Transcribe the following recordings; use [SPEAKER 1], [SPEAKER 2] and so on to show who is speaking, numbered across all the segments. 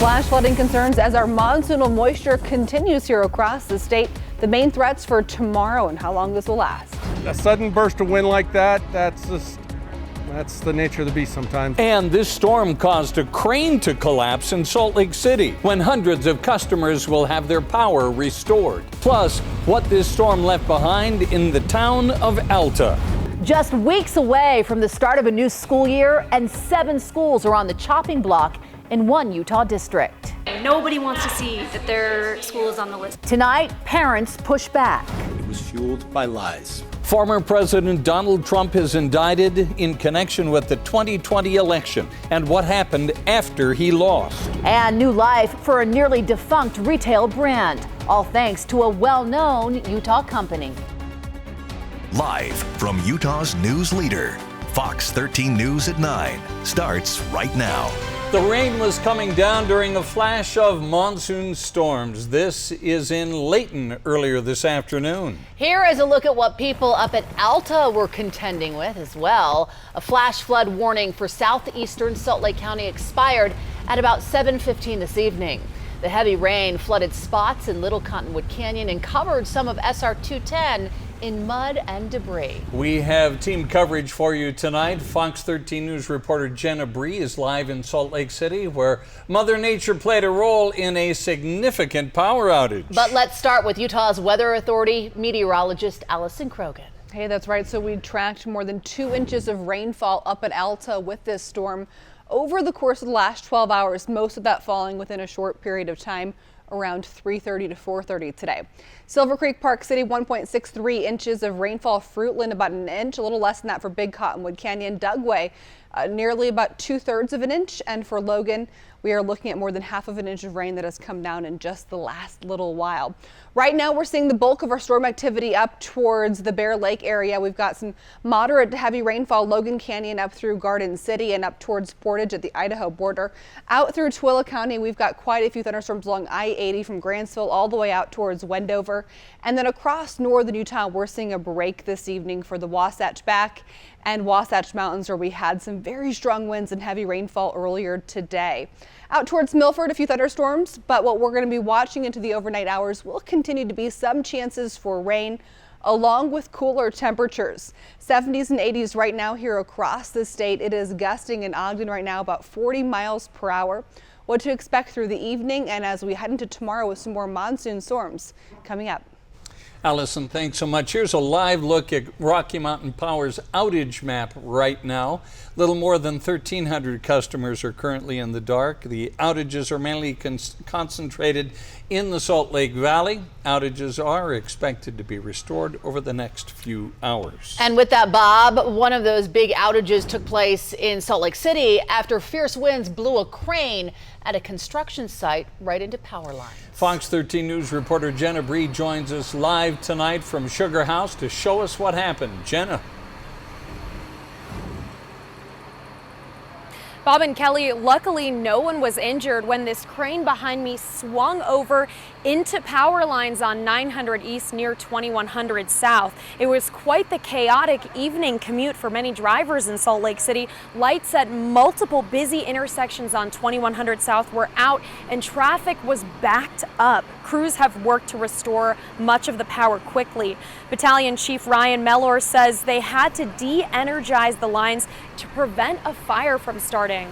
[SPEAKER 1] Flash flooding concerns as our monsoonal moisture continues here across the state. The main threats for tomorrow and how long this will last.
[SPEAKER 2] A sudden burst of wind like that's the nature of the beast sometimes.
[SPEAKER 3] And this storm caused a crane to collapse in Salt Lake City when hundreds of customers will have their power restored. Plus, what this storm left behind in the town of Alta.
[SPEAKER 4] Just weeks away from the start of a new school year, and 7 schools are on the chopping block in one Utah district.
[SPEAKER 5] Nobody wants to see that their school is on the list.
[SPEAKER 4] Tonight, parents push back.
[SPEAKER 6] It was fueled by lies.
[SPEAKER 3] Former President Donald Trump is indicted in connection with the 2020 election and what happened after he lost.
[SPEAKER 4] And new life for a nearly defunct retail brand, all thanks to a well-known Utah company.
[SPEAKER 7] Live from Utah's news leader, Fox 13 News at 9 starts right now.
[SPEAKER 3] The rain was coming down during a flash of monsoon storms. This is in Layton earlier this afternoon.
[SPEAKER 4] Here is a look at what people up at Alta were contending with as well. A flash flood warning for southeastern Salt Lake County expired at about 7:15 this evening. The heavy rain flooded spots in Little Cottonwood Canyon and covered some of SR 210 in mud and debris.
[SPEAKER 3] We have team coverage for you tonight. Fox 13 News reporter Jenna Bree is live in Salt Lake City, where Mother Nature played a role in a significant power outage.
[SPEAKER 4] But let's start with Utah's Weather Authority meteorologist Allison Krogan.
[SPEAKER 1] Hey, that's right. So we tracked more than 2 inches of rainfall up at Alta with this storm over the course of the last 12 hours, most of that falling within a short period of time, around 3:30 to 4:30 today. Silver Creek, Park City, 1.63 inches of rainfall. Fruitland, about an inch, a little less than that for Big Cottonwood Canyon. Dugway, nearly about 2/3 of an inch. And for Logan, we are looking at more than half of an inch of rain that has come down in just the last little while. Right now, we're seeing the bulk of our storm activity up towards the Bear Lake area. We've got some moderate to heavy rainfall, Logan Canyon up through Garden City and up towards Portage at the Idaho border. Out through Tooele County, we've got quite a few thunderstorms along I-80 from Grantsville all the way out towards Wendover. And then across northern Utah, we're seeing a break this evening for the Wasatch Back and Wasatch Mountains, where we had some very strong winds and heavy rainfall earlier today. Out towards Milford, a few thunderstorms, but what we're going to be watching into the overnight hours will continue to be some chances for rain, along with cooler temperatures. 70s and 80s right now here across the state. It is gusting in Ogden right now about 40 miles per hour. What to expect through the evening and as we head into tomorrow with some more monsoon storms coming up.
[SPEAKER 3] Allison, thanks so much. Here's a live look at Rocky Mountain Power's outage map right now. Little more than 1,300 customers are currently in the dark. The outages are mainly concentrated in the Salt Lake Valley. Outages are expected to be restored over the next few hours.
[SPEAKER 4] And with that, Bob, one of those big outages took place in Salt Lake City after fierce winds blew a crane at a construction site right into power lines.
[SPEAKER 3] Fox 13 News reporter Jenna Bree joins us live tonight from Sugar House to show us what happened. Jenna.
[SPEAKER 8] Bob and Kelly, luckily no one was injured when this crane behind me swung over into power lines on 900 East near 2100 South. It was quite the chaotic evening commute for many drivers in Salt Lake City. Lights at multiple busy intersections on 2100 South were out and traffic was backed up. Crews have worked to restore much of the power quickly. Battalion Chief Ryan Mellor says they had to de-energize the lines to prevent a fire from starting.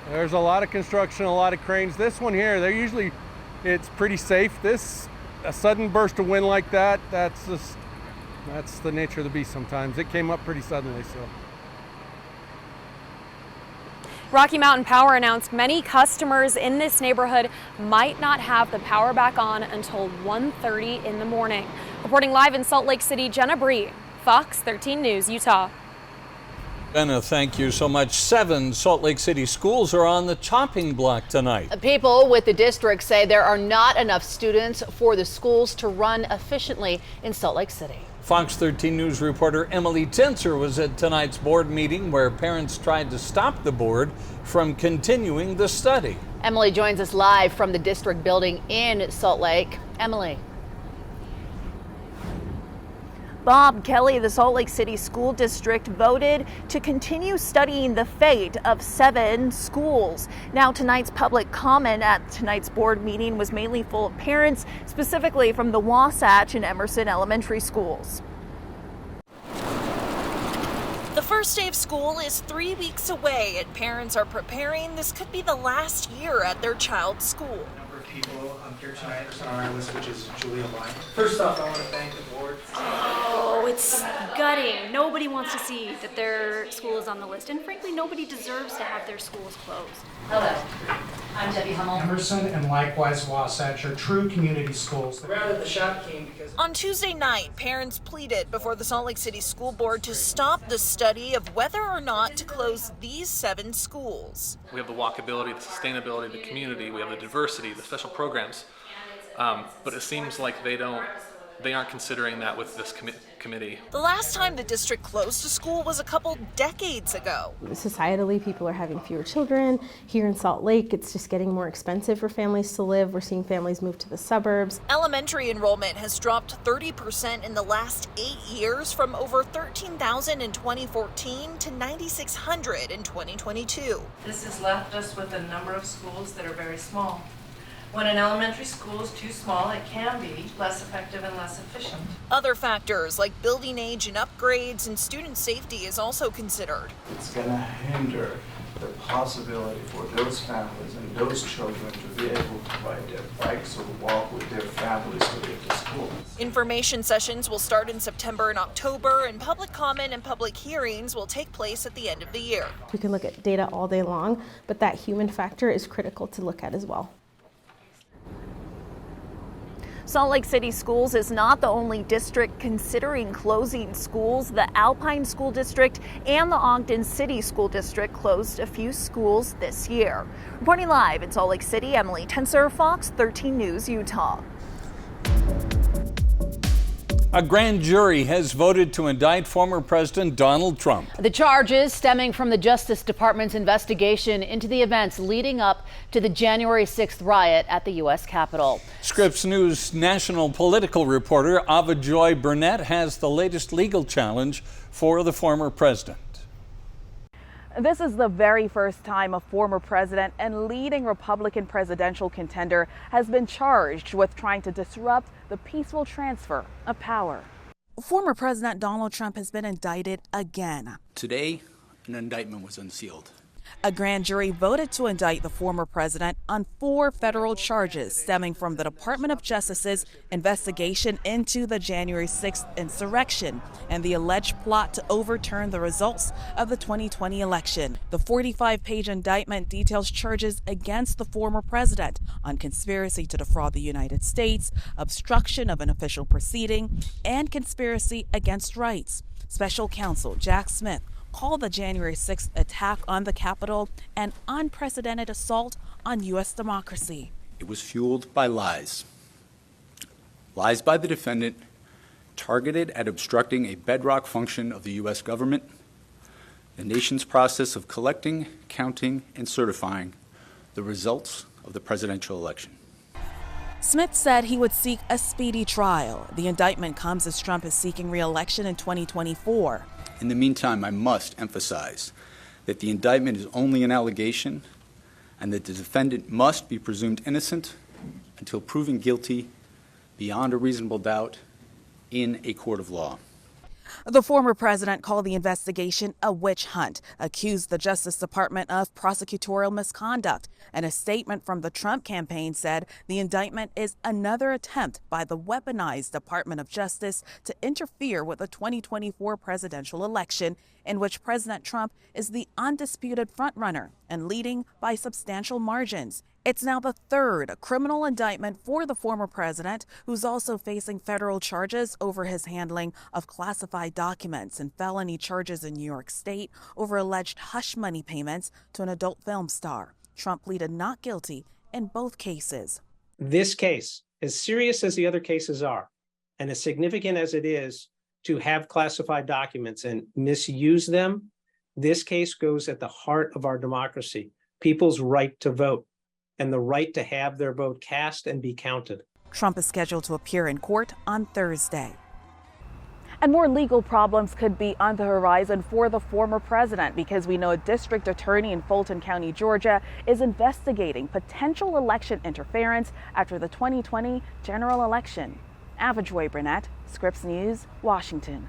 [SPEAKER 2] There's a lot of construction, a lot of cranes. This one here, it's pretty safe. A sudden burst of wind like that's the nature of the beast sometimes. It came up pretty suddenly, so.
[SPEAKER 8] Rocky Mountain Power announced many customers in this neighborhood might not have the power back on until 1:30 in the morning. Reporting live in Salt Lake City, Jenna Bree, Fox 13 News, Utah.
[SPEAKER 3] Jenna, thank you so much. 7 Salt Lake City schools are on the chopping block tonight.
[SPEAKER 4] People with the district say there are not enough students for the schools to run efficiently in Salt Lake City.
[SPEAKER 3] Fox 13 News reporter Emily Tinser was at tonight's board meeting where parents tried to stop the board from continuing the study.
[SPEAKER 4] Emily joins us live from the district building in Salt Lake. Emily.
[SPEAKER 9] Bob Kelly, the Salt Lake City School District voted to continue studying the fate of 7 schools. Now, tonight's public comment at tonight's board meeting was mainly full of parents, specifically from the Wasatch and Emerson elementary schools.
[SPEAKER 10] The first day of school is 3 weeks away, and parents are preparing this could be the last year at their child's school.
[SPEAKER 11] People here tonight on our list, which is Julia Lyon. First off, I want to thank the board.
[SPEAKER 5] Oh, it's gutting. Nobody wants to see that their school is on the list, and frankly, nobody deserves to have their schools closed.
[SPEAKER 12] Hello, I'm Debbie Hummel.
[SPEAKER 11] Emerson and likewise Wasatch are true community schools. The round of the shop came because
[SPEAKER 10] on Tuesday night, parents pleaded before the Salt Lake City School Board to stop the study of whether or not to close these 7 schools.
[SPEAKER 13] We have the walkability, the sustainability, the community, we have the diversity, the special programs, but it seems like they aren't considering that with this committee.
[SPEAKER 10] The last time the district closed a school was a couple decades ago.
[SPEAKER 14] Societally, people are having fewer children. Here in Salt Lake, it's just getting more expensive for families to live. We're seeing families move to the suburbs.
[SPEAKER 10] Elementary enrollment has dropped 30% in the last 8 years, from over 13,000 in 2014 to 9,600 in 2022.
[SPEAKER 15] This has left us with a number of schools that are very small. When an elementary school is too small, it can be less effective and less efficient.
[SPEAKER 10] Other factors like building age and upgrades and student safety is also considered.
[SPEAKER 16] It's going to hinder the possibility for those families and those children to be able to ride their bikes or walk with their families to get to school.
[SPEAKER 10] Information sessions will start in September and October, and public comment and public hearings will take place at the end of the year.
[SPEAKER 14] We can look at data all day long, but that human factor is critical to look at as well.
[SPEAKER 9] Salt Lake City Schools is not the only district considering closing schools. The Alpine School District and the Ogden City School District closed a few schools this year. Reporting live in Salt Lake City, Emily Tenser, Fox 13 News, Utah.
[SPEAKER 3] A grand jury has voted to indict former President Donald Trump.
[SPEAKER 4] The charges stemming from the Justice Department's investigation into the events leading up to the January 6th riot at the U.S. Capitol.
[SPEAKER 3] Scripps News national political reporter Ava Joy Burnett has the latest legal challenge for the former president.
[SPEAKER 17] This is the very first time a former president and leading Republican presidential contender has been charged with trying to disrupt the peaceful transfer of power.
[SPEAKER 18] Former President Donald Trump has been indicted again.
[SPEAKER 6] Today, an indictment was unsealed.
[SPEAKER 18] A grand jury voted to indict the former president on 4 federal charges stemming from the Department of Justice's investigation into the January 6th insurrection and the alleged plot to overturn the results of the 2020 election. The 45-page indictment details charges against the former president on conspiracy to defraud the United States, obstruction of an official proceeding, and conspiracy against rights. Special counsel Jack Smith called the January 6th attack on the Capitol an unprecedented assault on U.S. democracy.
[SPEAKER 6] It was fueled by lies. Lies by the defendant targeted at obstructing a bedrock function of the U.S. government, the nation's process of collecting, counting, and certifying the results of the presidential election.
[SPEAKER 18] Smith said he would seek a speedy trial. The indictment comes as Trump is seeking re-election in 2024.
[SPEAKER 6] In the meantime, I must emphasize that the indictment is only an allegation and that the defendant must be presumed innocent until proven guilty beyond a reasonable doubt in a court of law.
[SPEAKER 18] The former president called the investigation a witch hunt, accused the Justice Department of prosecutorial misconduct, and a statement from the Trump campaign said the indictment is another attempt by the weaponized Department of Justice to interfere with the 2024 presidential election, in which President Trump is the undisputed frontrunner and leading by substantial margins. It's now the 3rd criminal indictment for the former president, who's also facing federal charges over his handling of classified documents and felony charges in New York State over alleged hush money payments to an adult film star. Trump pleaded not guilty in both cases.
[SPEAKER 11] this case, as serious as the other cases are, and as significant as it is to have classified documents and misuse them, this case goes at the heart of our democracy, people's right to vote and the right to have their vote cast and be counted.
[SPEAKER 18] Trump is scheduled to appear in court on Thursday.
[SPEAKER 17] And more legal problems could be on the horizon for the former president, because we know a district attorney in Fulton County, Georgia, is investigating potential election interference after the 2020 general election. Ava Joy Burnett, Scripps News, Washington.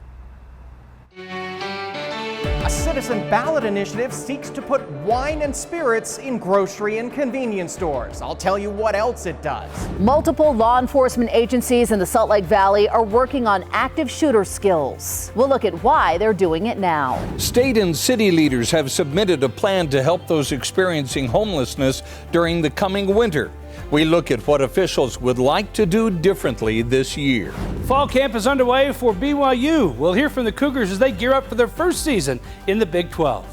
[SPEAKER 19] A citizen ballot initiative seeks to put wine and spirits in grocery and convenience stores. I'll tell you what else it does.
[SPEAKER 4] Multiple law enforcement agencies in the Salt Lake Valley are working on active shooter skills. We'll look at why they're doing it now.
[SPEAKER 3] State and city leaders have submitted a plan to help those experiencing homelessness during the coming winter. We look at what officials would like to do differently this year.
[SPEAKER 20] Fall camp is underway for BYU. We'll hear from the Cougars as they gear up for their first season in the Big 12.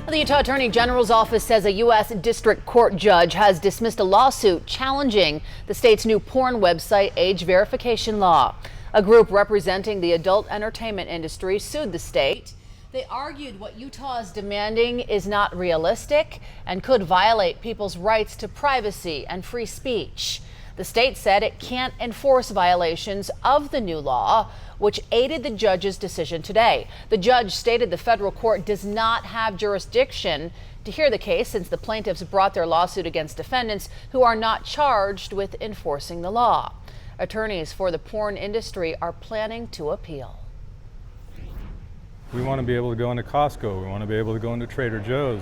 [SPEAKER 4] The Utah Attorney General's office says a U.S. District Court judge has dismissed a lawsuit challenging the state's new porn website age verification law. A group representing the adult entertainment industry sued the state. They argued what Utah is demanding is not realistic and could violate people's rights to privacy and free speech. The state said it can't enforce violations of the new law, which aided the judge's decision today. The judge stated the federal court does not have jurisdiction to hear the case since the plaintiffs brought their lawsuit against defendants who are not charged with enforcing the law. Attorneys for the porn industry are planning to appeal.
[SPEAKER 2] We want to be able to go into Costco. We want to be able to go into Trader Joe's.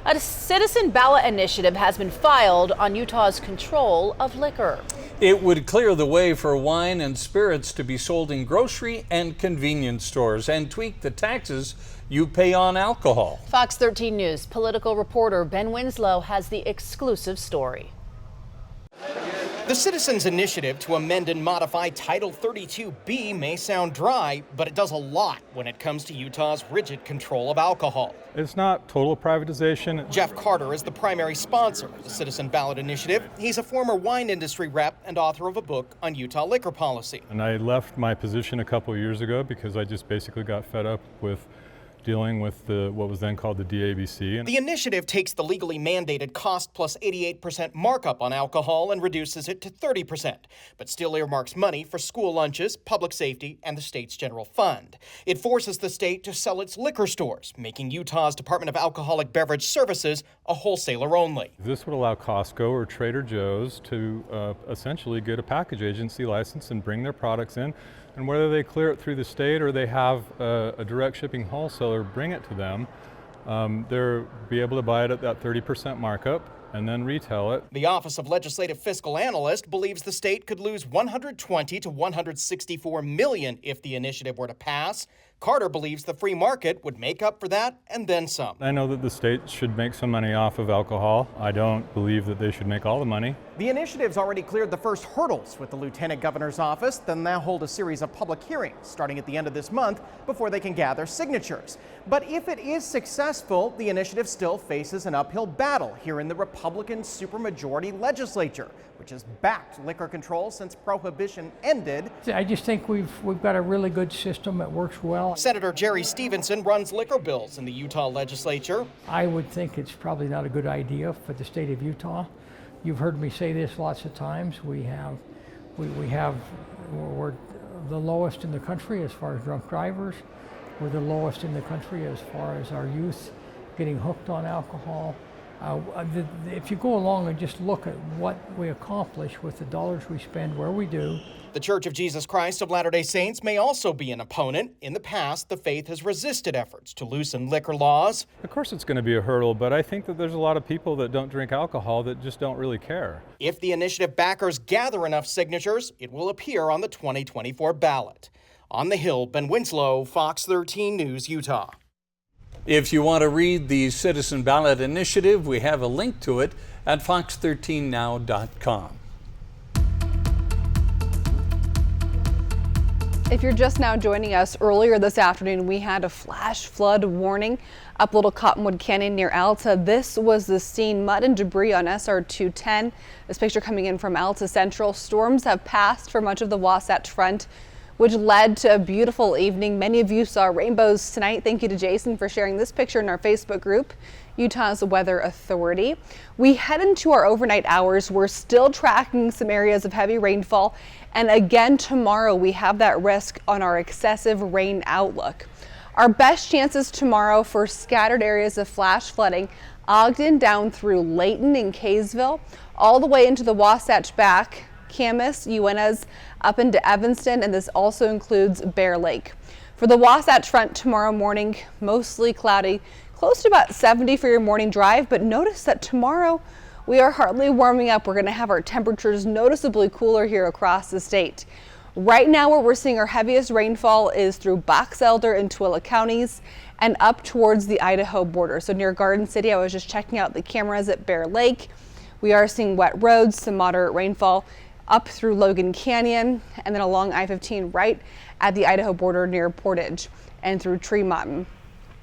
[SPEAKER 4] A citizen ballot initiative has been filed on Utah's control of liquor.
[SPEAKER 3] It would clear the way for wine and spirits to be sold in grocery and convenience stores and tweak the taxes you pay on alcohol.
[SPEAKER 4] Fox 13 News political reporter Ben Winslow has the exclusive story.
[SPEAKER 19] The Citizens Initiative to amend and modify Title 32B may sound dry, but it does a lot when it comes to Utah's rigid control of alcohol.
[SPEAKER 2] It's not total privatization.
[SPEAKER 19] Jeff Carter is the primary sponsor of the Citizen Ballot Initiative. He's a former wine industry rep and author of a book on Utah liquor policy.
[SPEAKER 2] And I left my position a couple years ago because I just basically got fed up with dealing with what was then called the DABC.
[SPEAKER 19] The initiative takes the legally mandated cost plus 88% markup on alcohol and reduces it to 30%, but still earmarks money for school lunches, public safety, and the state's general fund. It forces the state to sell its liquor stores, making Utah's Department of Alcoholic Beverage Services a wholesaler only.
[SPEAKER 2] This would allow Costco or Trader Joe's to essentially get a package agency license and bring their products in. And whether they clear it through the state or they have a direct shipping wholesaler bring it to them, they'll be able to buy it at that 30% markup and then retail it.
[SPEAKER 19] The Office of Legislative Fiscal Analyst believes the state could lose $120 to $164 million if the initiative were to pass. Carter believes the free market would make up for that and then some.
[SPEAKER 2] I know that the state should make some money off of alcohol. I don't believe that they should make all the money.
[SPEAKER 19] The initiative's already cleared the first hurdles with the Lieutenant Governor's office. Then they'll hold a series of public hearings starting at the end of this month before they can gather signatures. But if it is successful, the initiative still faces an uphill battle here in the Republican supermajority legislature, which has backed liquor control since prohibition ended.
[SPEAKER 21] I just think we've got a really good system that works well.
[SPEAKER 19] Senator Jerry Stevenson runs liquor bills in the Utah legislature.
[SPEAKER 21] I would think it's probably not a good idea for the state of Utah. You've heard me say this lots of times. We're the lowest in the country as far as drunk drivers. We're the lowest in the country as far as our youth getting hooked on alcohol. If you go along and just look at what we accomplish with the dollars we spend where we do.
[SPEAKER 19] The Church of Jesus Christ of Latter-day Saints may also be an opponent. In the past, the faith has resisted efforts to loosen liquor laws.
[SPEAKER 2] Of course it's going to be a hurdle, but I think that there's a lot of people that don't drink alcohol that just don't really care.
[SPEAKER 19] If the initiative backers gather enough signatures, it will appear on the 2024 ballot. On the Hill, Ben Winslow, Fox 13 News, Utah.
[SPEAKER 3] If you want to read the Citizen Ballot Initiative, we have a link to it at fox13now.com.
[SPEAKER 1] If you're just now joining us, earlier this afternoon we had a flash flood warning up Little Cottonwood Canyon near Alta. This was the scene, mud and debris on SR 210. This picture coming in from Alta Central. Storms have passed for much of the Wasatch Front, which led to a beautiful evening. Many of you saw rainbows tonight. Thank you to Jason for sharing this picture in our Facebook group, Utah's Weather Authority. We head into our overnight hours. We're still tracking some areas of heavy rainfall. And again, tomorrow we have that risk on our excessive rain outlook. Our best chances tomorrow for scattered areas of flash flooding, Ogden down through Layton and Kaysville, all the way into the Wasatch Back, Camas, Uintas, up into Evanston, and this also includes Bear Lake. For the Wasatch Front tomorrow morning, mostly cloudy, close to about 70 for your morning drive, but notice that tomorrow we are hardly warming up. We're going to have our temperatures noticeably cooler here across the state. Right now, where we're seeing our heaviest rainfall is through Box Elder and Tooele counties and up towards the Idaho border. So near Garden City, I was just checking out the cameras at Bear Lake. We are seeing wet roads, some moderate rainfall up through Logan Canyon and then along I-15 right at the Idaho border near Portage and through Tremont.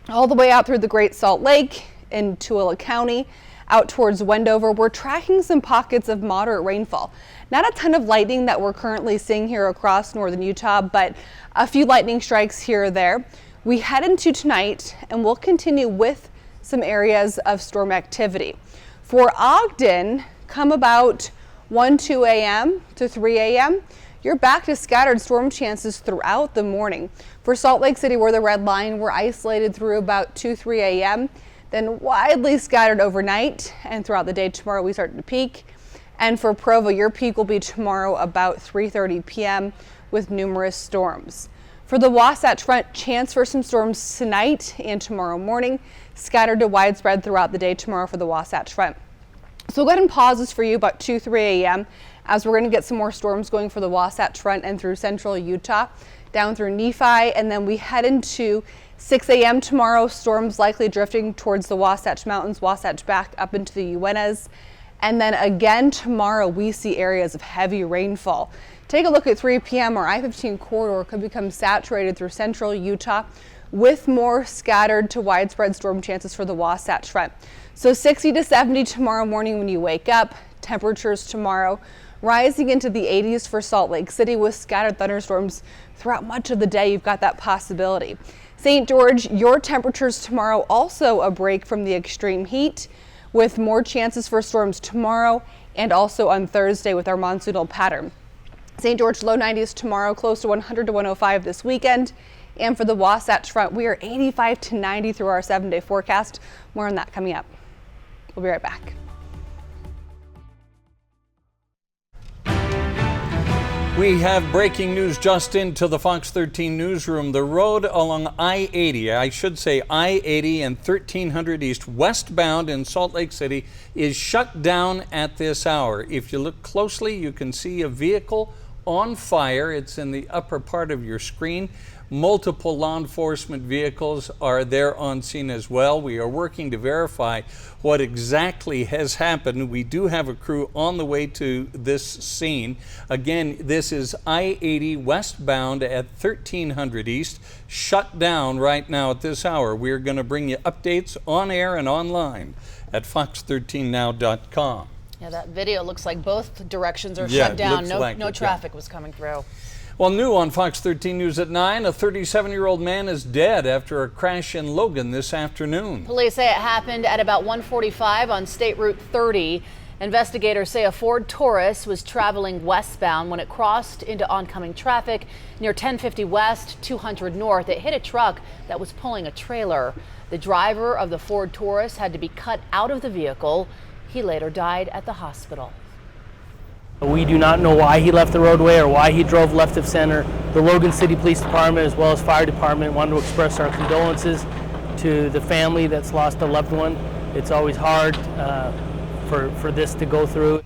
[SPEAKER 1] All the way out through the Great Salt Lake in Tooele County, out towards Wendover, we're tracking some pockets of moderate rainfall. Not a ton of lightning that we're currently seeing here across northern Utah, but a few lightning strikes here or there. We head into tonight and we'll continue with some areas of storm activity. For Ogden, come about 2 a.m. to 3 a.m., you're back to scattered storm chances throughout the morning. For Salt Lake City, we're the red line, we're isolated through about 3 a.m., then widely scattered overnight, and throughout the day tomorrow we start to peak. And for Provo, your peak will be tomorrow about 3:30 p.m. with numerous storms. For the Wasatch Front, chance for some storms tonight and tomorrow morning, scattered to widespread throughout the day tomorrow for the Wasatch Front. So we'll go ahead and pause this for you about 3 a.m. as we're going to get some more storms going for the Wasatch Front and through central Utah, down through Nephi, and then we head into 6 a.m. tomorrow, storms likely drifting towards the Wasatch Mountains, Wasatch Back up into the Uintas. And then again tomorrow, we see areas of heavy rainfall. Take a look at 3 p.m. Our I-15 corridor could become saturated through central Utah with more scattered to widespread storm chances for the Wasatch Front. So 60 to 70 tomorrow morning when you wake up. Temperatures tomorrow rising into the 80s for Salt Lake City with scattered thunderstorms throughout much of the day. You've got that possibility. St. George, your temperatures tomorrow also a break from the extreme heat with more chances for storms tomorrow and also on Thursday with our monsoonal pattern. St. George low 90s tomorrow, close to 100 to 105 this weekend. And for the Wasatch Front, we are 85 to 90 through our 7-day forecast. More on that coming up. We'll be right back.
[SPEAKER 3] We have breaking news just into the Fox 13 newsroom. The road along I-80, I should say I-80 and 1300 East westbound in Salt Lake City is shut down at this hour. If you look closely, you can see a vehicle on fire. It's in the upper part of your screen. Multiple law enforcement vehicles are there on scene as well. We are working to verify what exactly has happened. We do have a crew on the way to this scene. Again, this is I-80 westbound at 1300 East, shut down right now at this hour. We're going to bring you updates on air and online at fox13now.com.
[SPEAKER 4] Yeah, that video looks like both directions are shut down. No traffic was coming through.
[SPEAKER 3] Well, new on Fox 13 News at 9, a 37-year-old man is dead after a crash in Logan this afternoon.
[SPEAKER 4] Police say it happened at about 1:45 on State Route 30. Investigators say a Ford Taurus was traveling westbound when it crossed into oncoming traffic near 1050 West, 200 North. It hit a truck that was pulling a trailer. The driver of the Ford Taurus had to be cut out of the vehicle. He later died at the hospital.
[SPEAKER 7] We do not know why he left the roadway or why he drove left of center. The Logan City Police Department as well as Fire Department wanted to express our condolences to the family that's lost a loved one. It's always hard for this to go through.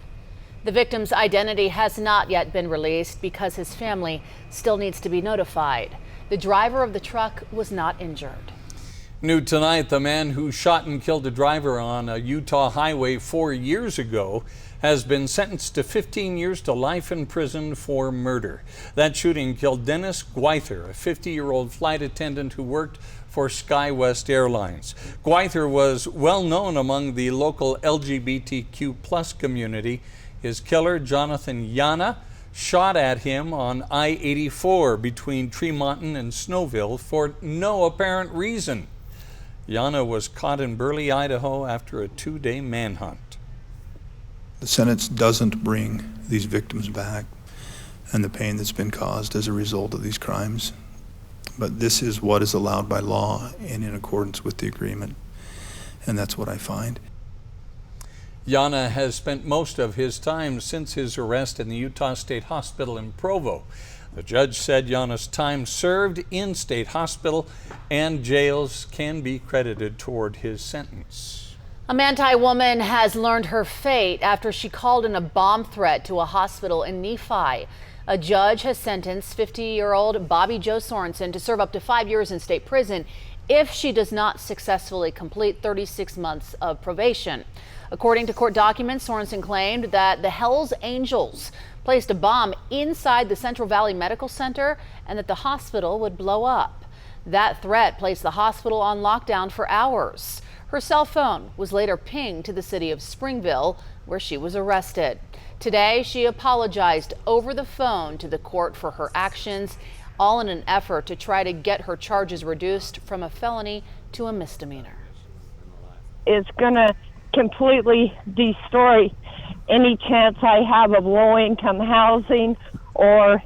[SPEAKER 4] The victim's identity has not yet been released because his family still needs to be notified. The driver of the truck was not injured.
[SPEAKER 3] New tonight, the man who shot and killed a driver on a Utah highway 4 years ago has been sentenced to 15 years to life in prison for murder. That shooting killed Dennis Gwyther, a 50-year-old flight attendant who worked for SkyWest Airlines. Gwyther was well known among the local LGBTQ+ community. His killer, Jonathan Yana, shot at him on I-84 between Tremonton and Snowville for no apparent reason. Yana was caught in Burley, Idaho after a 2-day manhunt.
[SPEAKER 8] The sentence doesn't bring these victims back and the pain that's been caused as a result of these crimes. But this is what is allowed by law and in accordance with the agreement. And that's what I find.
[SPEAKER 3] Yana has spent most of his time since his arrest in the Utah State Hospital in Provo. The judge said Yana's time served in state hospital and jails can be credited toward his sentence.
[SPEAKER 4] A Manti woman has learned her fate after she called in a bomb threat to a hospital in Nephi. A judge has sentenced 50-year-old Bobby Jo Sorensen to serve up to 5 years in state prison if she does not successfully complete 36 months of probation. According to court documents, Sorensen claimed that the Hells Angels placed a bomb inside the Central Valley Medical Center and that the hospital would blow up. That threat placed the hospital on lockdown for hours. Her cell phone was later pinged to the city of Springville, where she was arrested. Today, she apologized over the phone to the court for her actions, all in an effort to try to get her charges reduced from a felony to a misdemeanor.
[SPEAKER 22] It's going to completely destroy any chance I have of low-income housing or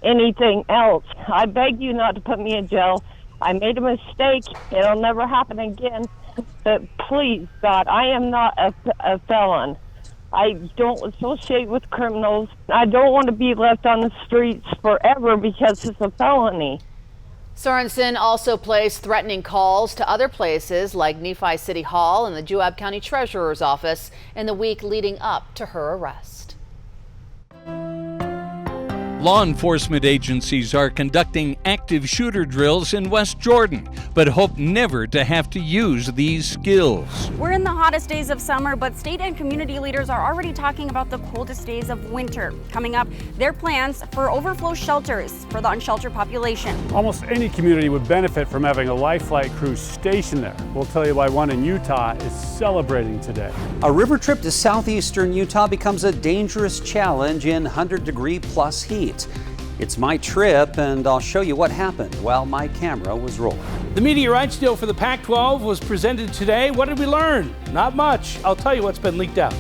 [SPEAKER 22] anything else. I beg you not to put me in jail. I made a mistake. It'll never happen again. But please, God, I am not a felon. I don't associate with criminals. I don't want to be left on the streets forever because it's a felony.
[SPEAKER 4] Sorensen also placed threatening calls to other places like Nephi City Hall and the Juab County Treasurer's office in the week leading up to her arrest.
[SPEAKER 3] Law enforcement agencies are conducting active shooter drills in West Jordan, but hope never to have to use these skills.
[SPEAKER 23] We're in the hottest days of summer, but state and community leaders are already talking about the coldest days of winter. Coming up, their plans for overflow shelters for the unsheltered population.
[SPEAKER 24] Almost any community would benefit from having a life flight crew stationed there. We'll tell you why one in Utah is celebrating today.
[SPEAKER 25] A river trip to southeastern Utah becomes a dangerous challenge in 100-degree-plus heat. It's my trip, and I'll show you what happened while my camera was rolling.
[SPEAKER 20] The media rights deal for the Pac-12 was presented today. What did we learn? Not much. I'll tell you what's been leaked out.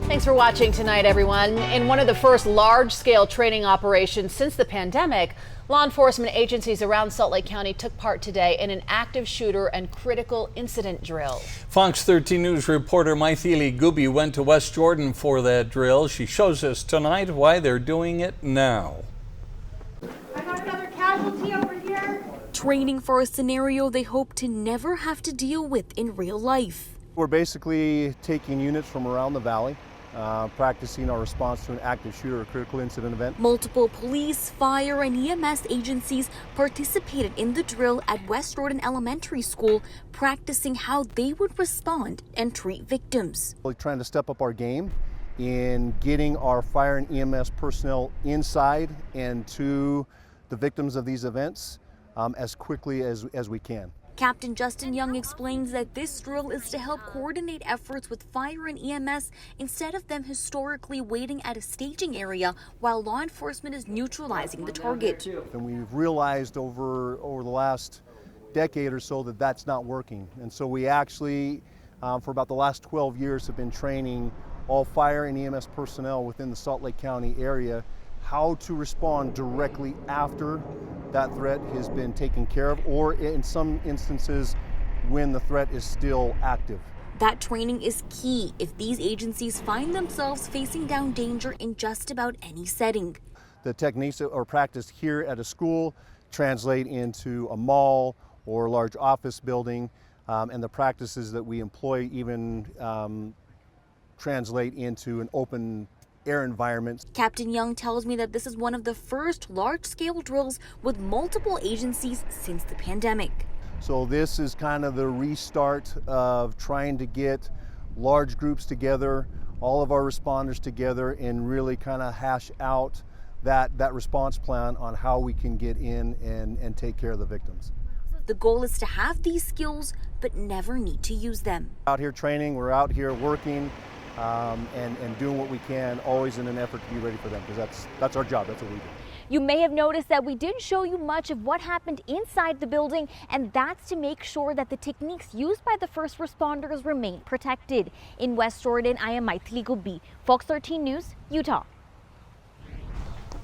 [SPEAKER 4] Thanks for watching tonight, everyone. In one of the first large-scale training operations since the pandemic, law enforcement agencies around Salt Lake County took part today in an active shooter and critical incident drill.
[SPEAKER 3] Fox 13 News reporter Maithili Gubi went to West Jordan for that drill. She shows us tonight why they're doing it now.
[SPEAKER 26] I got another casualty over here.
[SPEAKER 27] Training for a scenario they hope to never have to deal with in real life.
[SPEAKER 28] We're basically taking units from around the valley, practicing our response to an active shooter or critical incident event.
[SPEAKER 27] Multiple police, fire, and EMS agencies participated in the drill at West Jordan Elementary School, practicing how they would respond and treat victims.
[SPEAKER 28] We're trying to step up our game in getting our fire and EMS personnel inside and to the victims of these events as quickly as we can.
[SPEAKER 27] Captain Justin Young explains that this drill is to help coordinate efforts with fire and EMS instead of them historically waiting at a staging area while law enforcement is neutralizing the target.
[SPEAKER 28] And we've realized over the last decade or so that that's not working. And so we actually, for about the last 12 years, have been training all fire and EMS personnel within the Salt Lake County area how to respond directly after that threat has been taken care of, or in some instances when the threat is still active.
[SPEAKER 27] That training is key if these agencies find themselves facing down danger in just about any setting.
[SPEAKER 28] The techniques that are practiced here at a school translate into a mall or a large office building, and the practices that we employ even translate into an open air environments.
[SPEAKER 27] Captain Young tells me that this is one of the first large-scale drills with multiple agencies since the pandemic.
[SPEAKER 28] So this is kind of the restart of trying to get large groups together, all of our responders together, and really kind of hash out that response plan on how we can get in and take care of the victims.
[SPEAKER 27] The goal is to have these skills, but never need to use them.
[SPEAKER 28] Out here training, we're out here working and doing what we can, always in an effort to be ready for them, because that's our job, that's what we do.
[SPEAKER 5] You may have noticed that we didn't show you much of what happened inside the building, and that's to make sure that the techniques used by the first responders remain protected. In West Jordan, I am Maithili Gubbi, Fox 13 News, Utah.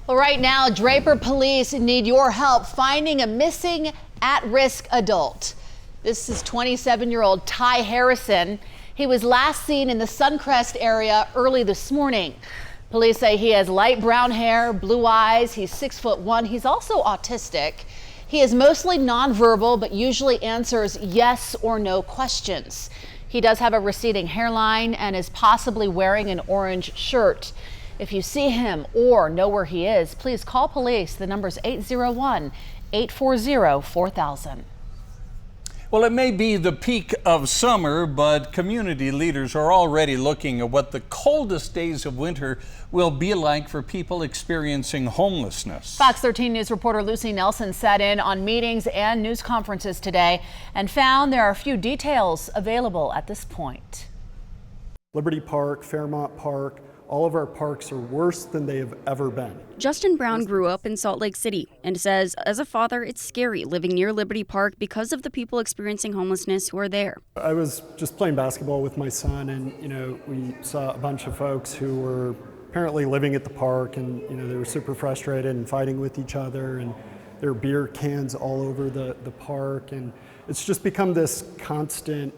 [SPEAKER 4] Well, right now, Draper police need your help finding a missing at-risk adult. This is 27-year-old Ty Harrison. He was last seen in the Suncrest area early this morning. Police say he has light brown hair, blue eyes, he's 6'1". He's also autistic. He is mostly nonverbal, but usually answers yes or no questions. He does have a receding hairline and is possibly wearing an orange shirt. If you see him or know where he is, please call police. The number is 801-840-4000.
[SPEAKER 3] Well, it may be the peak of summer, but community leaders are already looking at what the coldest days of winter will be like for people experiencing homelessness.
[SPEAKER 4] Fox 13 News reporter Lucy Nelson sat in on meetings and news conferences today and found there are a few details available at this point.
[SPEAKER 9] Liberty Park, Fairmont Park, all of our parks are worse than they have ever been.
[SPEAKER 23] Justin Brown grew up in Salt Lake City and says, as a father, it's scary living near Liberty Park because of the people experiencing homelessness who are there.
[SPEAKER 9] I was just playing basketball with my son, and we saw a bunch of folks who were apparently living at the park, and they were super frustrated and fighting with each other, and there were beer cans all over the park, and it's just become this constant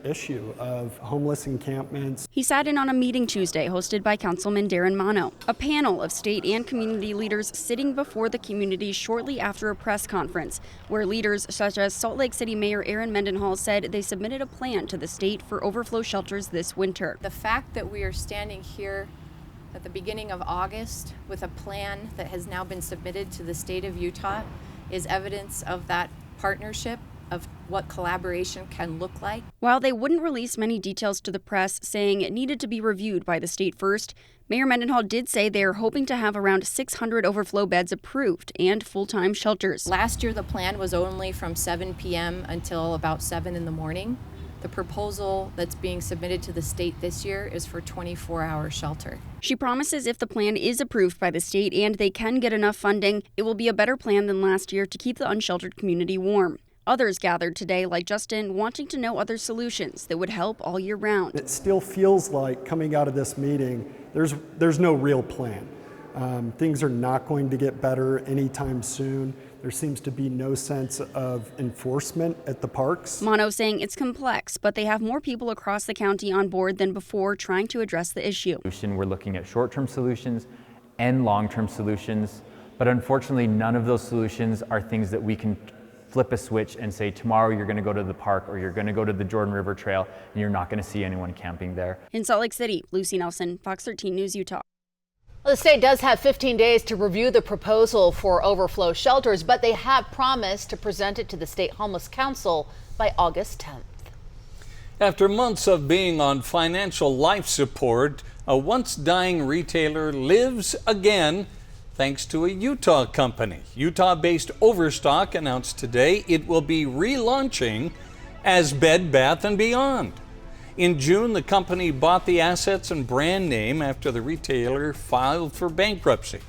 [SPEAKER 9] issue of homeless encampments.
[SPEAKER 23] He sat in on a meeting Tuesday hosted by Councilman Darren Mono, a panel of state and community leaders sitting before the community shortly after a press conference where leaders such as Salt Lake City Mayor Erin Mendenhall said they submitted a plan to the state for overflow shelters this winter.
[SPEAKER 10] The fact that we are standing here at the beginning of August with a plan that has now been submitted to the state of Utah is evidence of that partnership, of what collaboration can look like.
[SPEAKER 23] While they wouldn't release many details to the press, saying it needed to be reviewed by the state first, Mayor Mendenhall did say they are hoping to have around 600 overflow beds approved and full-time shelters.
[SPEAKER 10] Last year, the plan was only from 7 p.m. until about 7 in the morning. The proposal that's being submitted to the state this year is for 24-hour shelter.
[SPEAKER 23] She promises if the plan is approved by the state and they can get enough funding, it will be a better plan than last year to keep the unsheltered community warm. Others gathered today, like Justin, wanting to know other solutions that would help all year round.
[SPEAKER 9] It still feels like coming out of this meeting, there's no real plan. Things are not going to get better anytime soon. There seems to be no sense of enforcement at the parks.
[SPEAKER 23] Mono saying it's complex, but they have more people across the county on board than before trying to address the issue.
[SPEAKER 12] We're looking at short-term solutions and long-term solutions, but unfortunately none of those solutions are things that we can flip a switch and say tomorrow you're going to go to the park or you're going to go to the Jordan River Trail and you're not going to see anyone camping there.
[SPEAKER 23] In Salt Lake City, Lucy Nelson, Fox 13 News, Utah.
[SPEAKER 4] Well, the state does have 15 days to review the proposal for overflow shelters, but they have promised to present it to the State Homeless Council by August 10th.
[SPEAKER 3] After months of being on financial life support, a once dying retailer lives again thanks to a Utah company. Utah-based Overstock announced today it will be relaunching as Bed Bath & Beyond. In June, the company bought the assets and brand name after the retailer filed for bankruptcy.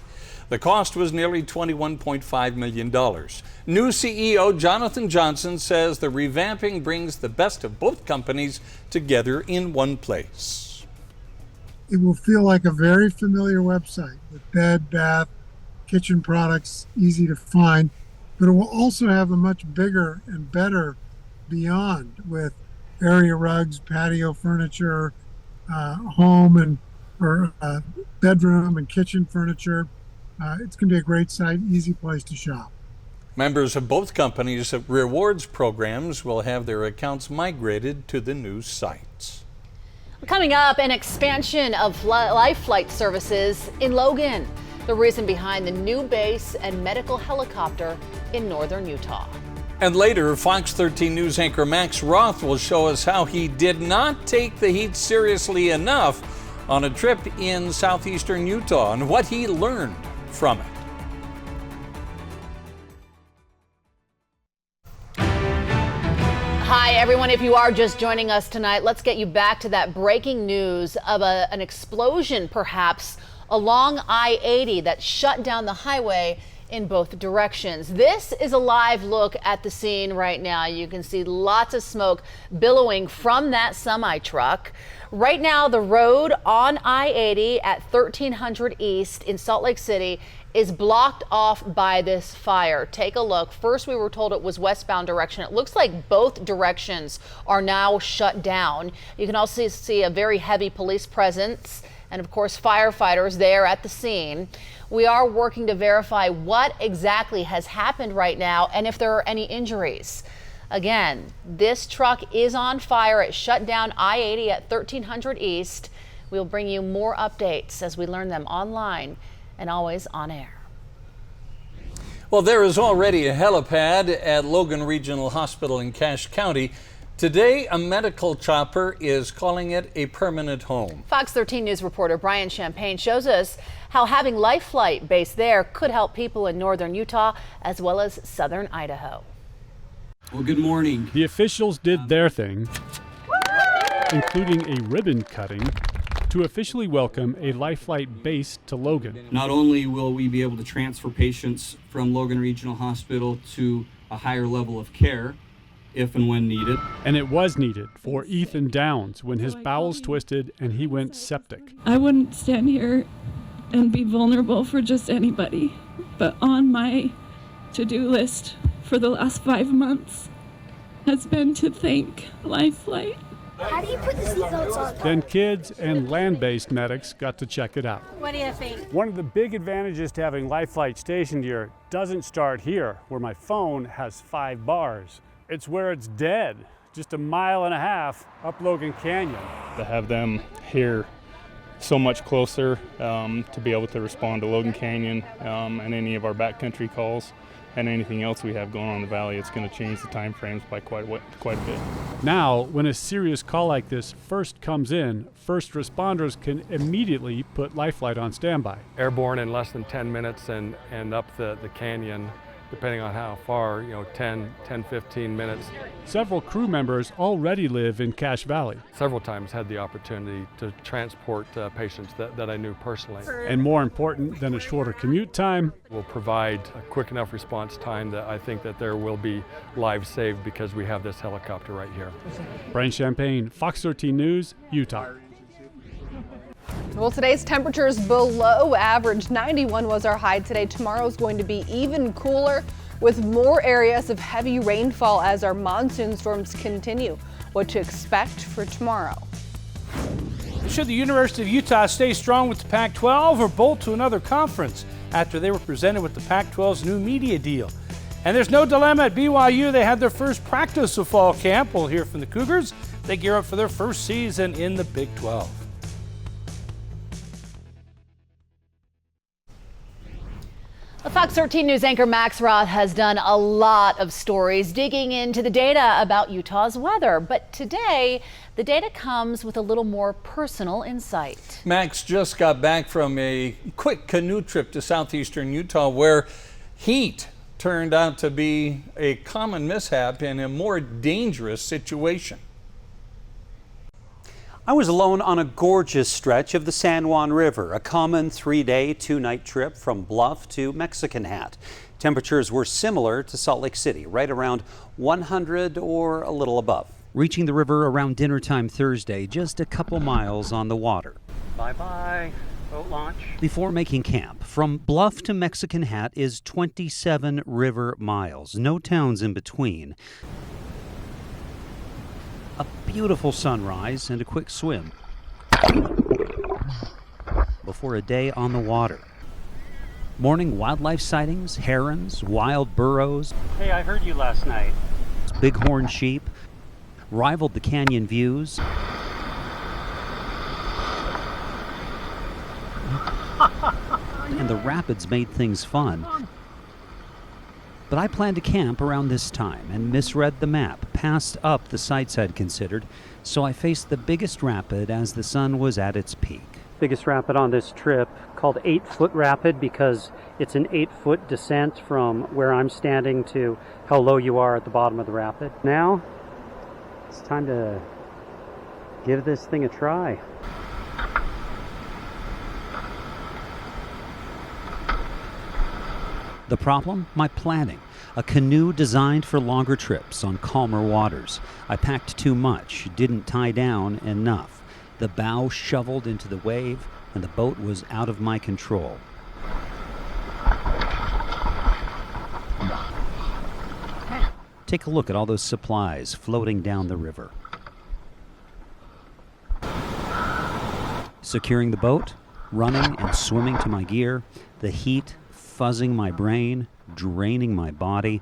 [SPEAKER 3] The cost was nearly $21.5 million. New CEO Jonathan Johnson says the revamping brings the best of both companies together in one place.
[SPEAKER 13] It will feel like a very familiar website with bed, bath, kitchen products, easy to find, but it will also have a much bigger and better Beyond with area rugs, patio furniture, home or bedroom and kitchen furniture. It's going to be a great site, easy place to shop.
[SPEAKER 3] Members of both companies' rewards programs will have their accounts migrated to the new sites.
[SPEAKER 4] Coming up, an expansion of Life Flight services in Logan. The reason behind the new base and medical helicopter in northern Utah.
[SPEAKER 3] And later, Fox 13 News anchor Max Roth will show us how he did not take the heat seriously enough on a trip in southeastern Utah and what he learned from it.
[SPEAKER 4] Hi, everyone. If you are just joining us tonight, let's get you back to that breaking news of an explosion, perhaps, along I-80 that shut down the highway in both directions. This is a live look at the scene right now. You can see lots of smoke billowing from that semi-truck. Right now, the road on I-80 at 1300 East in Salt Lake City is blocked off by this fire. Take a look. First, we were told it was westbound direction. It looks like both directions are now shut down. You can also see a very heavy police presence and, of course, firefighters there at the scene. We are working to verify what exactly has happened right now and if there are any injuries. Again, this truck is on fire. It shut down I-80 at 1300 East. We'll bring you more updates as we learn them online and always on air.
[SPEAKER 3] Well, there is already a helipad at Logan Regional Hospital in Cache County. Today, a medical chopper is calling it a permanent home.
[SPEAKER 4] Fox 13 News reporter Brian Champagne shows us how having Life Flight based there could help people in northern Utah as well as southern Idaho.
[SPEAKER 24] Well, good morning. The officials did their thing, including a ribbon cutting, to officially welcome a Life Flight base to Logan.
[SPEAKER 6] Not only will we be able to transfer patients from Logan Regional Hospital to a higher level of care, if and when needed.
[SPEAKER 24] And it was needed for Ethan Downs when his bowels twisted and he went septic.
[SPEAKER 11] I wouldn't stand here and be vulnerable for just anybody, but on my to-do list for the last 5 months has been to thank Life Flight.
[SPEAKER 14] How do you put the seatbelts on?
[SPEAKER 24] Then kids and land-based medics got to check it out.
[SPEAKER 14] What do you think?
[SPEAKER 24] One of the big advantages to having Life Flight stationed here doesn't start here, where my phone has 5 bars. It's where it's dead, just a mile and a half up Logan Canyon.
[SPEAKER 15] To have them here so much closer to be able to respond to Logan Canyon and any of our backcountry calls and anything else we have going on in the valley, it's going to change the time frames by quite a bit.
[SPEAKER 24] Now, when a serious call like this first comes in, first responders can immediately put Life Flight on standby.
[SPEAKER 16] Airborne in less than 10 minutes and up the canyon, depending on how far, 10, 15 minutes.
[SPEAKER 24] Several crew members already live in Cache Valley.
[SPEAKER 16] Several times had the opportunity to transport patients that I knew personally.
[SPEAKER 24] And more important than a shorter commute time,
[SPEAKER 16] we'll provide a quick enough response time that I think that there will be lives saved because we have this helicopter right here.
[SPEAKER 24] Brian Champagne, Fox 13 News, Utah.
[SPEAKER 1] Well, today's temperature is below average. 91 was our high today. Tomorrow's going to be even cooler with more areas of heavy rainfall as our monsoon storms continue. What to expect for tomorrow.
[SPEAKER 20] Should the University of Utah stay strong with the Pac-12 or bolt to another conference after they were presented with the Pac-12's new media deal? And there's no dilemma at BYU. They had their first practice of fall camp. We'll hear from the Cougars. They gear up for their first season in the Big 12.
[SPEAKER 4] Fox 13 News anchor Max Roth has done a lot of stories digging into the data about Utah's weather. But today, the data comes with a little more personal insight.
[SPEAKER 3] Max just got back from a quick canoe trip to southeastern Utah where heat turned out to be a common mishap in a more dangerous situation.
[SPEAKER 25] I was alone on a gorgeous stretch of the San Juan River, a common 3-day, 2-night trip from Bluff to Mexican Hat. Temperatures were similar to Salt Lake City, right around 100 or a little above. Reaching the river around dinner time Thursday, just a couple miles on the water.
[SPEAKER 17] Bye-bye, boat launch.
[SPEAKER 25] Before making camp, from Bluff to Mexican Hat is 27 river miles, no towns in between. A beautiful sunrise and a quick swim before a day on the water. Morning wildlife sightings, herons, wild burros.
[SPEAKER 17] Hey, I heard you last night.
[SPEAKER 25] Bighorn sheep rivaled the canyon views. And the rapids made things fun. But I planned to camp around this time and misread the map, passed up the sites I'd considered, so I faced the biggest rapid as the sun was at its peak.
[SPEAKER 17] Biggest rapid on this trip, called 8-foot rapid because it's an 8-foot descent from where I'm standing to how low you are at the bottom of the rapid. Now, it's time to give this thing a try.
[SPEAKER 25] The problem? My planning. A canoe designed for longer trips on calmer waters. I packed too much, didn't tie down enough. The bow shoveled into the wave, and the boat was out of my control. Take a look at all those supplies floating down the river. Securing the boat, running and swimming to my gear, the heat fuzzing my brain, draining my body.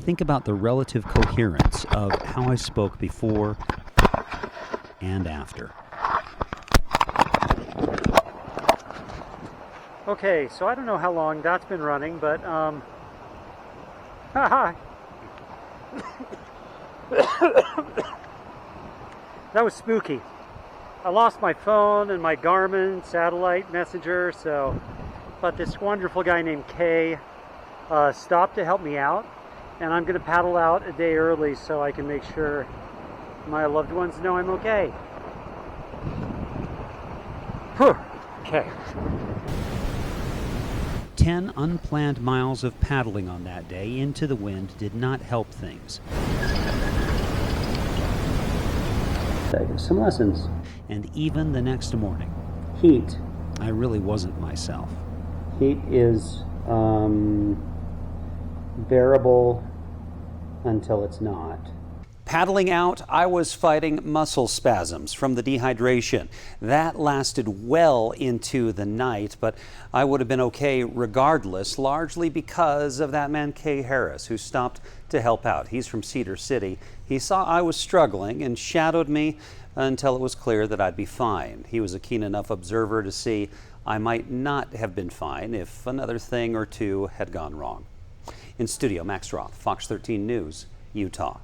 [SPEAKER 25] Think about the relative coherence of how I spoke before and after.
[SPEAKER 17] Okay, so I don't know how long that's been running, but that was spooky. I lost my phone and my Garmin satellite messenger, but this wonderful guy named Kay stopped to help me out, and I'm going to paddle out a day early so I can make sure my loved ones know I'm okay. Whew. Okay.
[SPEAKER 25] 10 unplanned miles of paddling on that day into the wind did not help things.
[SPEAKER 17] Some lessons.
[SPEAKER 25] And even the next morning,
[SPEAKER 17] Heat.
[SPEAKER 25] I really wasn't myself.
[SPEAKER 17] Heat is bearable until it's not.
[SPEAKER 25] Paddling out, I was fighting muscle spasms from the dehydration. That lasted well into the night, but I would have been okay regardless, largely because of that man Kay Harris, who stopped to help out. He's from Cedar City. He saw I was struggling and shadowed me until it was clear that I'd be fine. He was a keen enough observer to see I might not have been fine if another thing or two had gone wrong. In studio, Max Roth, Fox 13 News, Utah.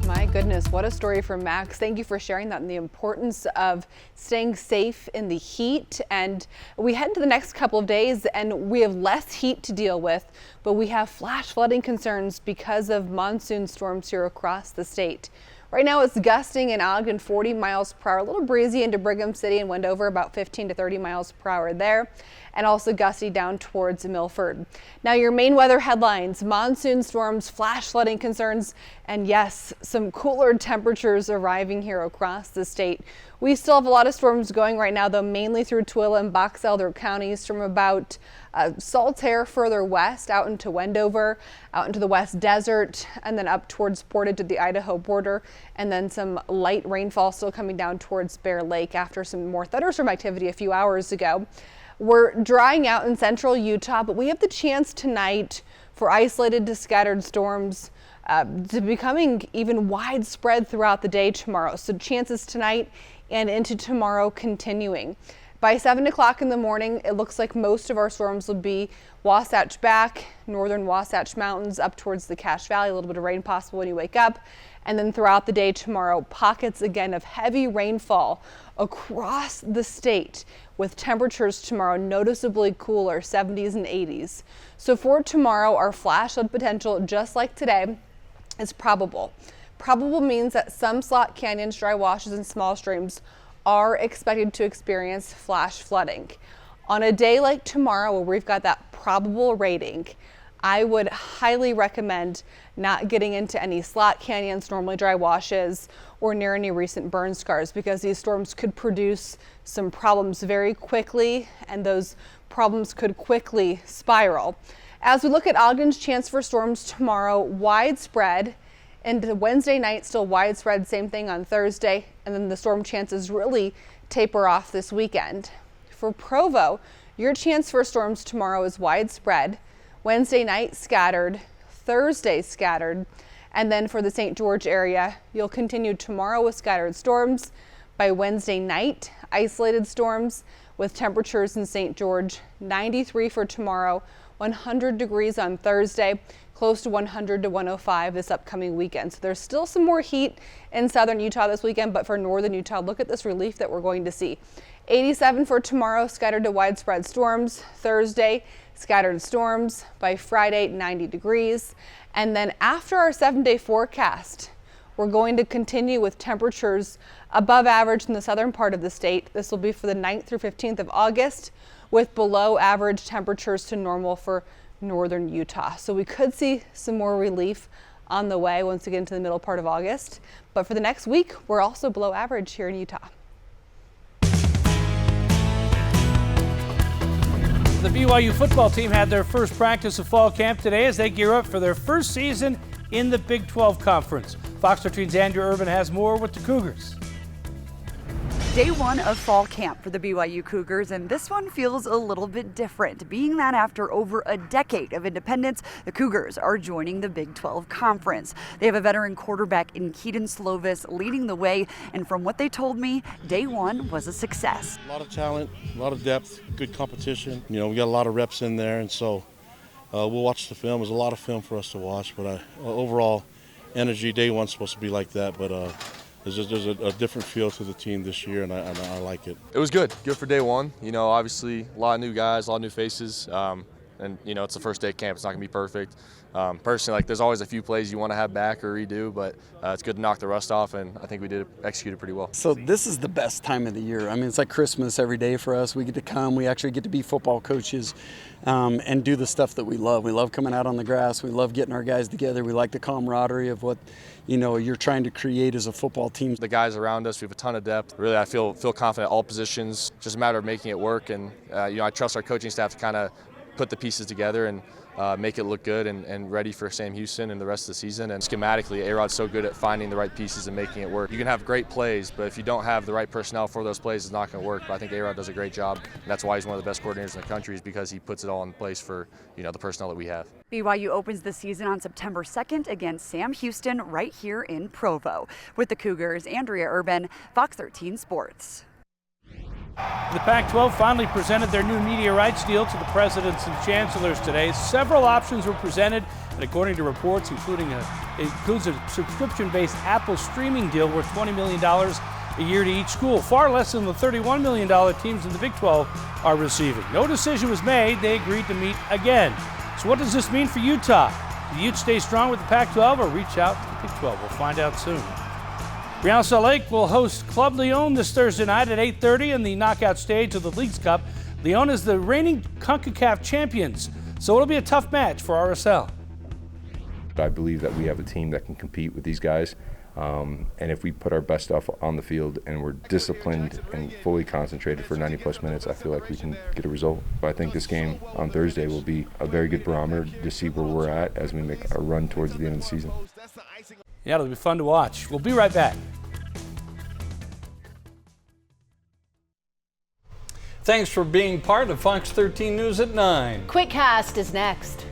[SPEAKER 1] My goodness, what a story from Max. Thank you for sharing that and the importance of staying safe in the heat. And we head into the next couple of days and we have less heat to deal with, but we have flash flooding concerns because of monsoon storms here across the state. Right now it's gusting in Ogden 40 miles per hour, a little breezy into Brigham City and Wendover, about 15 to 30 miles per hour there, and also gusty down towards Milford. Now your main weather headlines: monsoon storms, flash flooding concerns, and yes, some cooler temperatures arriving here across the state. We still have a lot of storms going right now, though, mainly through Tooele and Box Elder counties, from about Saltair further west out into Wendover, out into the West Desert, and then up towards Portage at the Idaho border, and then some light rainfall still coming down towards Bear Lake after some more thunderstorm activity a few hours ago. We're drying out in central Utah, but we have the chance tonight for isolated to scattered storms to becoming even widespread throughout the day tomorrow. So chances tonight and into tomorrow continuing. By 7 o'clock in the morning, it looks like most of our storms will be Wasatch Back, northern Wasatch Mountains, up towards the Cache Valley. A little bit of rain possible when you wake up. And then throughout the day tomorrow, pockets again of heavy rainfall across the state, with temperatures tomorrow noticeably cooler, 70s and 80s. So for tomorrow, our flash flood potential, just like today, is probable. Probable means that some slot canyons, dry washes, and small streams are expected to experience flash flooding. On a day like tomorrow, where we've got that probable rating, I would highly recommend not getting into any slot canyons, normally dry washes, or near any recent burn scars, because these storms could produce some problems very quickly, and those problems could quickly spiral. As we look at Ogden's chance for storms tomorrow, widespread. Into Wednesday night, still widespread, same thing on Thursday, and then the storm chances really taper off this weekend. For Provo, your chance for storms tomorrow is widespread. Wednesday night, scattered. Thursday, scattered. And then for the St. George area, you'll continue tomorrow with scattered storms. By Wednesday night, isolated storms with temperatures in St. George 93 for tomorrow, 100 degrees on Thursday, close to 100 to 105 this upcoming weekend. So there's still some more heat in southern Utah this weekend, but for northern Utah, look at this relief that we're going to see. 87 for tomorrow, scattered to widespread storms. Thursday, scattered storms. By Friday, 90 degrees. And then after our 7-day forecast, we're going to continue with temperatures above average in the southern part of the state. This will be for the 9th through 15th of August, with below average temperatures to normal for northern Utah. So we could see some more relief on the way once we get into the middle part of August. But for the next week, we're also below average here in Utah.
[SPEAKER 20] The BYU football team had their first practice of fall camp today as they gear up for their first season in the Big 12 Conference. Fox 13's Andrea Urban has more with the Cougars.
[SPEAKER 2] Day one of fall camp for the BYU Cougars, and this one feels a little bit different, being that after over a decade of independence, the Cougars are joining the Big 12 Conference. They have a veteran quarterback in Keaton Slovis leading the way, and from what they told me, day one was a success.
[SPEAKER 7] A lot of talent, a lot of depth, good competition. You know, we got a lot of reps in there, and so we'll watch the film. There's a lot of film for us to watch, but overall energy, day one's supposed to be like that, but there's a different feel to the team this year, and I like it.
[SPEAKER 8] It was good for day one. You know, obviously a lot of new guys, a lot of new faces, and you know, it's the first day of camp. It's not gonna be perfect. Personally, like, there's always a few plays you want to have back or redo, but it's good to knock the rust off, and I think we executed pretty well.
[SPEAKER 18] So this is the best time of the year. I mean, it's like Christmas every day for us. We get to come. We actually get to be football coaches and do the stuff that we love. We love coming out on the grass. We love getting our guys together. We like the camaraderie of what, you know, you're trying to create as a football team.
[SPEAKER 8] The guys around us, we have a ton of depth. Really, I feel confident at all positions. Just a matter of making it work, and you know, I trust our coaching staff to kind of put the pieces together and make it look good and ready for Sam Houston and the rest of the season. And schematically, A-Rod's so good at finding the right pieces and making it work. You can have great plays, but if you don't have the right personnel for those plays, it's not going to work. But I think A-Rod does a great job. And that's why he's one of the best coordinators in the country, is because he puts it all in place for, you know, the personnel that we have.
[SPEAKER 2] BYU opens the season on September 2nd against Sam Houston right here in Provo. With the Cougars, Andrea Urban, Fox 13 Sports.
[SPEAKER 20] The Pac-12 finally presented their new media rights deal to the presidents and chancellors today. Several options were presented, and according to reports, includes a subscription-based Apple streaming deal worth $20 million a year to each school, far less than the $31 million teams in the Big 12 are receiving. No decision was made. They agreed to meet again. So what does this mean for Utah? Do the Utes stay strong with the Pac-12 or reach out to the Big 12? We'll find out soon. Real Salt Lake will host Club Leon this Thursday night at 8:30 in the knockout stage of the Leagues Cup. Leon is the reigning CONCACAF champions, so it'll be a tough match for RSL.
[SPEAKER 19] I believe that we have a team that can compete with these guys, and if we put our best stuff on the field and we're disciplined and fully concentrated for 90-plus minutes, I feel like we can get a result. But I think this game on Thursday will be a very good barometer to see where we're at as we make our run towards the end of the season.
[SPEAKER 20] Yeah, it'll be fun to watch. We'll be right back.
[SPEAKER 3] Thanks for being part of Fox 13 News at 9.
[SPEAKER 4] QuickCast is next.